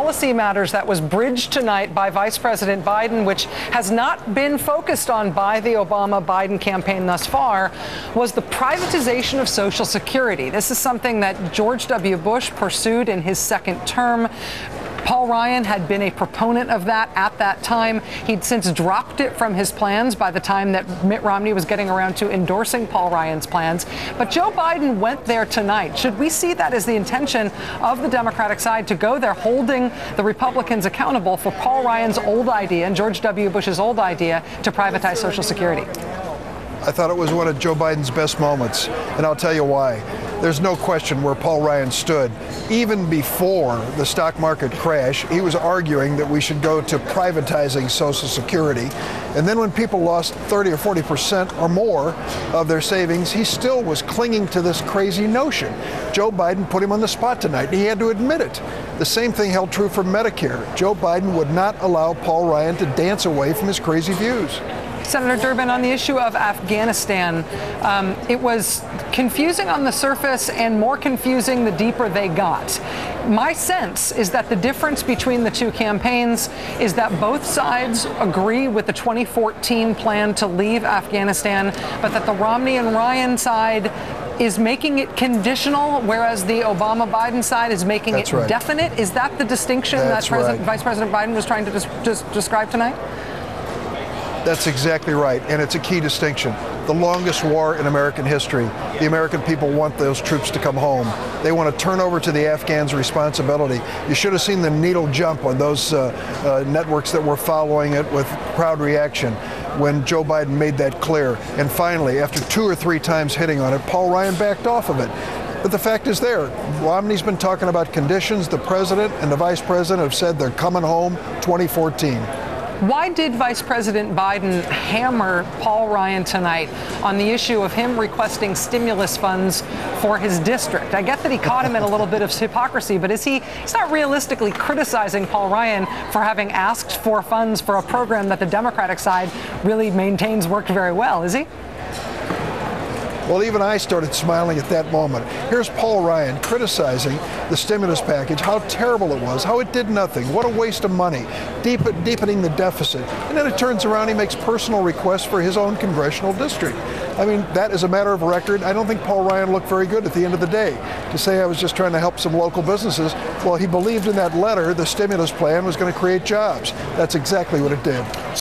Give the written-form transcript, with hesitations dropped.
policy matters that was bridged tonight by Vice President Biden, which has not been focused on by the Obama-Biden campaign thus far, was the privatization of Social Security. This is something that George W. Bush pursued in his second term. Paul Ryan had been a proponent of that at that time. He'd since dropped it from his plans by the time that Mitt Romney was getting around to endorsing Paul Ryan's plans. But Joe Biden went there tonight. Should we see that as the intention of the Democratic side to go there holding the Republicans accountable for Paul Ryan's old idea and George W. Bush's old idea to privatize Social Security? I thought it was one of Joe Biden's best moments, and I'll tell you why. There's no question where Paul Ryan stood. Even before the stock market crash, he was arguing that we should go to privatizing Social Security. And then when people lost 30 or 40% or more of their savings, he still was clinging to this crazy notion. Joe Biden put him on the spot tonight, and he had to admit it. The same thing held true for Medicare. Joe Biden would not allow Paul Ryan to dance away from his crazy views. Senator Durbin, on the issue of Afghanistan, it was confusing on the surface and more confusing the deeper they got. My sense is that the difference between the two campaigns is that both sides agree with the 2014 plan to leave Afghanistan, but that the Romney and Ryan side is making it conditional, whereas the Obama-Biden side is making it definite. Is that the distinction that Vice President Biden was trying to just describe tonight? That's exactly right, and it's a key distinction. The longest war in American history. The American people want those troops to come home. They want to turn over to the Afghans responsibility. You should have seen the needle jump on those networks that were following it with crowd reaction when Joe Biden made that clear. And finally, after 2 or 3 times hitting on it, Paul Ryan backed off of it. But the fact is there. Romney's been talking about conditions. The president and the vice president have said they're coming home 2014. Why did Vice President Biden hammer Paul Ryan tonight on the issue of him requesting stimulus funds for his district? I get that he caught him in a little bit of hypocrisy, but he's not realistically criticizing Paul Ryan for having asked for funds for a program that the Democratic side really maintains worked very well, is he? Well, even I started smiling at that moment. Here's Paul Ryan criticizing the stimulus package, how terrible it was, how it did nothing, what a waste of money, deepening the deficit. And then it turns around, he makes personal requests for his own congressional district. I mean, that is a matter of record. I don't think Paul Ryan looked very good at the end of the day. To say I was just trying to help some local businesses, well, he believed in that letter the stimulus plan was going to create jobs. That's exactly what it did.